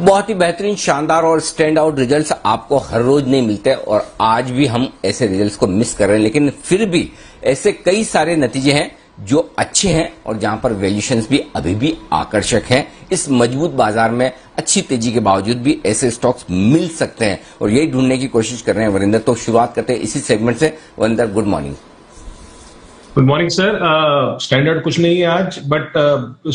बहुत ही बेहतरीन, शानदार और स्टैंड आउट रिजल्ट्स आपको हर रोज नहीं मिलते और आज भी हम ऐसे रिजल्ट्स को मिस कर रहे हैं, लेकिन फिर भी ऐसे कई सारे नतीजे हैं जो अच्छे हैं और जहां पर वैल्यूएशंस भी अभी भी आकर्षक हैं। इस मजबूत बाजार में अच्छी तेजी के बावजूद भी ऐसे स्टॉक्स मिल सकते हैं और यही ढूंढने की कोशिश कर रहे हैं वरिंदर। तो शुरुआत करते हैं इसी सेगमेंट से। Varinder, good morning. Good morning sir. Standard कुछ नहीं है आज, बट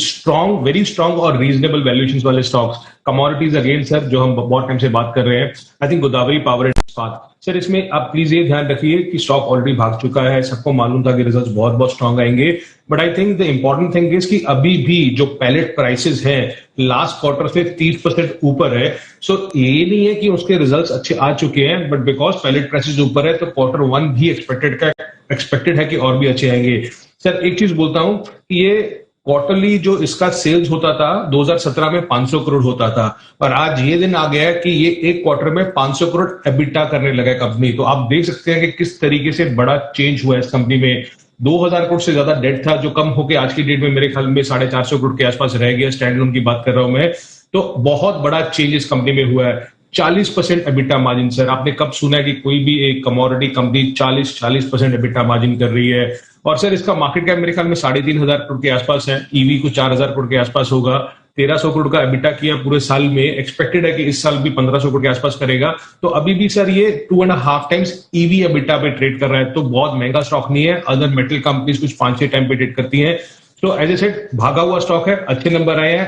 स्ट्रॉन्ग, वेरी स्ट्रॉन्ग और रीजनेबल वैल्यूएशंस वाले स्टॉक्स। कमोडिटीज अगेन सर, जो हम बहुत टाइम से बात कर रहे हैं, I think Godavari power and इस्पात सर, इसमें आप प्लीज ये ध्यान रखिए कि स्टॉक ऑलरेडी भाग चुका है। सबको मालूम था कि रिजल्ट्स बहुत बहुत स्ट्रॉन्ग आएंगे, but I think the important thing is कि अभी भी जो पैलेट प्राइसेस हैं लास्ट क्वार्टर से 30% ऊपर है। सो ये नहीं है कि उसके रिजल्ट्स अच्छे आ चुके हैं, बट बिकॉज पैलेट प्राइसेस ऊपर है तो क्वार्टर वन भी एक्सपेक्टेड है कि और भी अच्छे आएंगे। सर एक चीज बोलता हूं कि ये क्वार्टरली जो इसका सेल्स होता था 2017 में 500 करोड़ होता था, और आज ये दिन आ गया है कि ये एक क्वार्टर में 500 करोड़ एबिटा करने लगा है कंपनी। तो आप देख सकते हैं कि किस तरीके से बड़ा चेंज हुआ है इस कंपनी में। 2000 करोड़ से ज्यादा डेट था जो कम होकर आज की डेट में मेरे ख्याल में 450 करोड़ के आसपास रह गया। स्टैंड लोन की बात कर रहा हूं मैं। तो बहुत बड़ा चेंज इस कंपनी में हुआ है। 40% एबिटा मार्जिन सर, आपने कब सुना है कि कोई भी एक कमोडिटी कंपनी 40% एबिटा मार्जिन कर रही है? और सर इसका मार्केट कैप मेरे ख्याल में 3,500 करोड़ के आसपास है, ईवी को 4,000 करोड़ के आसपास होगा। 1,300 करोड़ का एबिटा किया पूरे साल में, एक्सपेक्टेड है कि इस साल भी 1,500 करोड़ के आसपास करेगा। तो अभी भी सर ये 2.5 टाइम्स ईवी एबिटा पे ट्रेड कर रहा है, तो बहुत महंगा स्टॉक नहीं है। अदर मेटल कंपनीज कुछ 5-6 टाइम पे ट्रेड करती है। तो एज ए सेड भागा हुआ स्टॉक है, अच्छे नंबर आए हैं,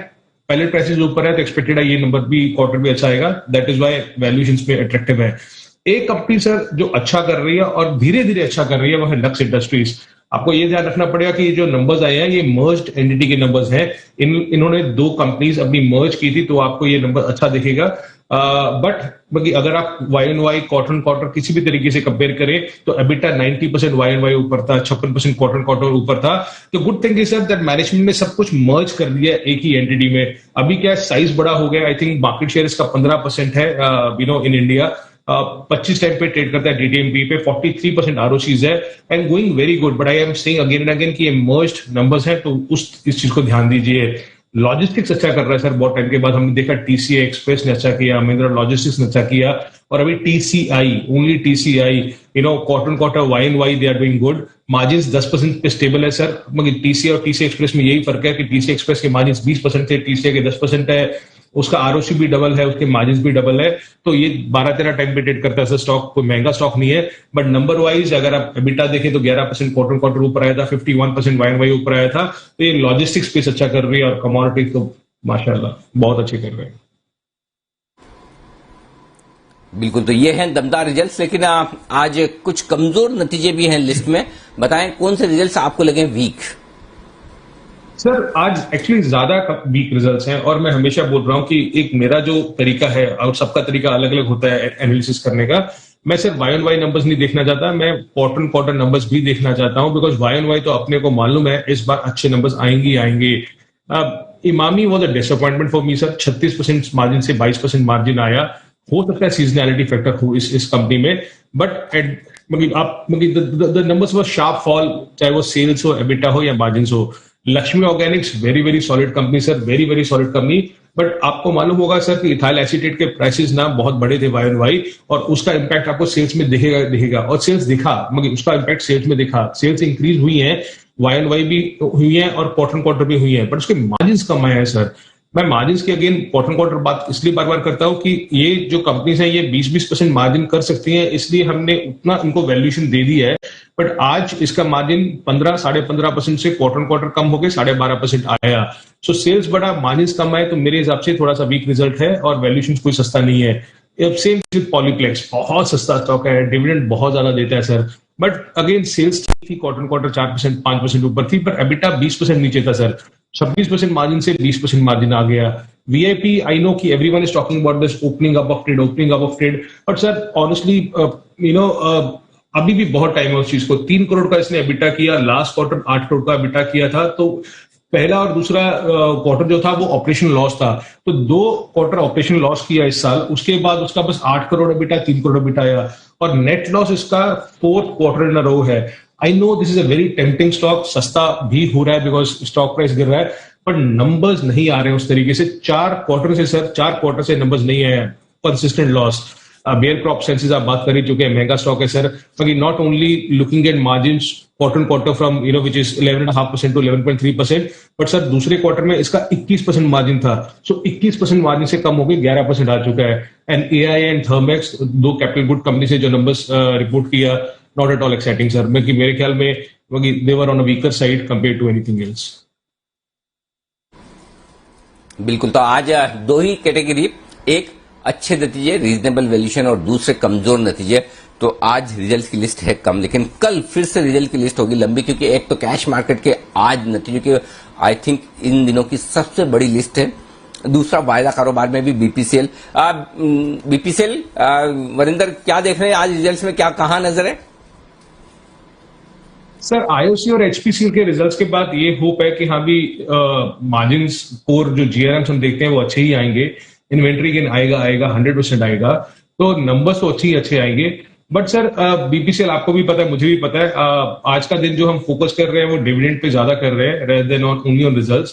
पैलेट प्राइसेस ऊपर है तो एक्सपेक्टेड है ये नंबर भी क्वार्टर भी अच्छा आएगा। दैट इज व्हाई वैल्यूएशंस पे अट्रैक्टिव है। एक कंपनी सर जो अच्छा कर रही है और धीरे धीरे अच्छा कर रही है वो है लक्स इंडस्ट्रीज। आपको ये ध्यान रखना पड़ेगा कि ये जो नंबर्स आए हैं ये मर्ज्ड एंटिटी के नंबर्स हैं। इन्होंने 2 कंपनीज अपनी मर्ज की थी, तो आपको ये नंबर अच्छा दिखेगा। बट अगर आप वाई एन वाई, क्वार्टर किसी भी तरीके से कंपेयर करें तो एबिटा 90% वाई एन वाई ऊपर था, 56% क्वार्टर ऊपर था। तो good thing is that management ने सब कुछ मर्ज कर दिया एक ही एंटिटी में। अभी क्या साइज बड़ा हो गया, आई थिंक मार्केट शेयर इसका 15% है इन इंडिया। 25 टाइम पे ट्रेड करता है डीटीएमपी पे, 43% आरओसीज है and going very good. But I am saying again and again कि ये मर्ज्ड नंबर्स हैं, तो इस चीज को ध्यान दीजिए। लॉजिस्टिक्स अच्छा कर रहा है सर, बहुत टाइम के बाद हमने देखा टीसीआई एक्सप्रेस ने अच्छा किया, महिंद्रा लॉजिस्टिक्स ने अच्छा किया, और अभी TCI, only TCI, quarter Y and Y they are doing good. Margin 10% पे स्टेबल है सर, मगर टीसीआई और टीसीआई एक्सप्रेस में यही फर्क है कि टीसीआई एक्सप्रेस के मार्जिन 20% थे, टीसीआई के 10% है। उसका आरओसी भी डबल है, उसके मार्जिन भी डबल है। तो ये 12-13 टाइम पे ट्रेड करता है सर स्टॉक, कोई महंगा स्टॉक नहीं है। बट नंबर वाइज अगर आप एबिटा देखें तो 11% क्वार्टर ऊपर आया था, 51% वाई एंड वाई ऊपर आया था। तो ये लॉजिस्टिक्स स्पेस अच्छा कर रही है और कमोडिटी तो माशाल्लाह बहुत अच्छे कर रहे हैं। बिल्कुल, तो ये हैं दमदार रिजल्ट्स, लेकिन आज कुछ कमजोर नतीजे भी हैं लिस्ट में। बताएं कौन से रिजल्ट्स आपको लगे वीक? सर आज एक्चुअली ज्यादा वीक रिजल्ट्स हैं, और मैं हमेशा बोल रहा हूं कि एक मेरा जो तरीका है, और सबका तरीका अलग अलग होता है एनालिसिस करने का। मैं सिर्फ वाई एन वाई नंबर्स नहीं देखना चाहता, मैं क्वार्टर नंबर्स भी देखना चाहता हूं, बिकॉज वाई एन वाई तो अपने को मालूम है इस बार अच्छे नंबर्स आएंगे। Emami was a disappointment for me sir, 36% margin से 22% मार्जिन आया। हो सकता है सीजनैलिटी फैक्टर हो इस कंपनी में, but the numbers were sharp fall, चाहे वो सेल्स हो, एबिटा हो या मार्जिन हो। Lakshmi Organics very very solid company sir, very very solid company. But आपको मालूम होगा सर कि इथाइल एसीटेट के प्राइसेस ना बहुत बड़े थे वाई एन वाई, और उसका इंपैक्ट आपको सेल्स में दिखेगा और सेल्स दिखा, मगर उसका इंपैक्ट सेल्स में दिखा। सेल्स इंक्रीज हुई है, वाई एन वाई भी हुई है और क्वार्टर भी हुई है, बट उसके मार्जिन कम आए हैं सर। मैं मार्जिन की अगेन क्वार्टर बात इसलिए बार बार करता हूं कि ये जो कंपनीज हैं ये 20% मार्जिन कर सकती हैं, इसलिए हमने उतना इनको वैल्यूएशन दे दी है। बट आज इसका मार्जिन 15-15.5% से क्वार्टर कम होकर 12.5% आया। सो सेल्स बड़ा, मार्जिन कम आए, तो मेरे हिसाब से थोड़ा सा वीक रिजल्ट है, और वैल्यूएशन कोई सस्ता नहीं है। सेम विद पॉलीप्लेक्स, बहुत सस्ता स्टॉक है, डिविडेंड बहुत ज्यादा देता है सर, बट अगेन सेल्स ठीक थी, क्वार्टर 4% 5% ऊपर थी, पर एबिटा 20% नीचे था सर। 26% मार्जिन से 20% मार्जिन आ गया। वीआईपी, आई नो कि everyone is talking about this opening up of trade, but sir honestly अभी भी बहुत टाइम है उस चीज को। 3 करोड़ का इसने एबिटा किया, लास्ट क्वार्टर 8 करोड़ का एबिटा किया था। तो पहला और दूसरा क्वार्टर जो था वो ऑपरेशन लॉस था, तो 2 क्वार्टर ऑपरेशन लॉस किया इस साल। उसके बाद उसका बस 8 करोड़ एबिटा, 3 करोड़ एबिटा आया, और नेट लॉस इसका 4th क्वार्टर इन अ रो है। I know this is a very tempting stock, सस्ता भी हो रहा है बिकॉज स्टॉक प्राइस गिर रहा है, पर नंबर्स नहीं आ रहे हैं उस तरीके से। 4 क्वार्टर से नंबर्स नहीं आए हैं, consistent loss. Bayer crop sciences आप बात करें, जो कि महंगा स्टॉक है sir, not only looking at margin quarter from which is 11.5% to 11.3%, but sir दूसरे क्वार्टर में इसका 21% मार्जिन था। सो 21% मार्जिन से कम होकर 11% आ चुका है। एंड एआई एंड थर्मेक्स, दो कैपिटल गुड कंपनी से जो नंबर्स रिपोर्ट किया, not at all exciting sir. मेरे ख्याल में they were on a weaker side compare to anything else. बिल्कुल, तो आज दो ही कैटेगरी, एक अच्छे नतीजे रीजनेबल वैल्यूएशन और दूसरे कमजोर नतीजे। तो आज रिजल्ट्स की लिस्ट है कम, लेकिन कल फिर से रिजल्ट की लिस्ट होगी लंबी, क्योंकि एक तो कैश मार्केट के आज नतीजों की आई थिंक इन दिनों की सबसे बड़ी लिस्ट है। दूसरा वायदा कारोबार में भी बीपीसीएल। वरिंदर, क्या देख रहे हैं आज रिजल्ट्स में, क्या कहां नजर है? सर आईओसी और एचपीसीएल के रिजल्ट्स के बाद ये होप है कि हाँ भी मार्जिन्स कोर जो जीआरएम्स हम देखते हैं वो अच्छे ही आएंगे। इन्वेंट्री गेन आएगा 100% आएगा, तो नंबर्स तो अच्छे आएंगे। बट सर बीपीसीएल आपको भी पता है, मुझे भी पता है, आज का दिन जो हम फोकस कर रहे हैं वो डिविडेंड पे ज्यादा कर रहे हैं rather than only on results.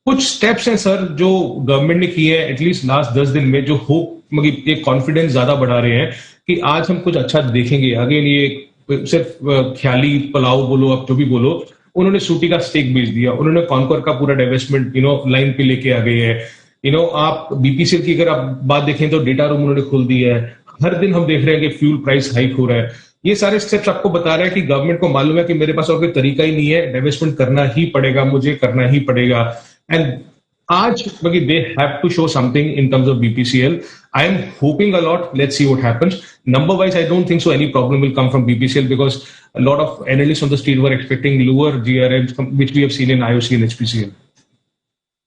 कुछ स्टेप्स हैं सर जो गवर्नमेंट ने किए हैं एटलीस्ट लास्ट 10 दिन में, जो होप ये कॉन्फिडेंस ज्यादा बढ़ा रहे हैं कि आज हम कुछ अच्छा देखेंगे। अगेन ये सिर्फ ख्याली पलाव बोलो, आप जो भी बोलो, उन्होंने सूटी का स्टेक बेच दिया, उन्होंने कॉन्कर का पूरा डेवलपमेंट लाइन पे लेके आ गए हैं। आप बीपीसीएल की अगर आप बात देखें तो डेटा रूम उन्होंने खोल दिया है। हर दिन हम देख रहे हैं कि फ्यूल प्राइस हाइक हो रहा है। ये सारे स्टेप्स आपको बता रहे हैं कि गवर्नमेंट को मालूम है कि मेरे पास और कोई तरीका ही नहीं है, डेवलपमेंट करना ही पड़ेगा, मुझे करना ही पड़ेगा। एंड आज they have to show something in terms of BPCL. I am hoping a lot, let's see what happens. Number wise I don't think so any problem will come from BPCL because a lot of analysts on the street were expecting lower GRMs which we have seen in IOC and HPCL.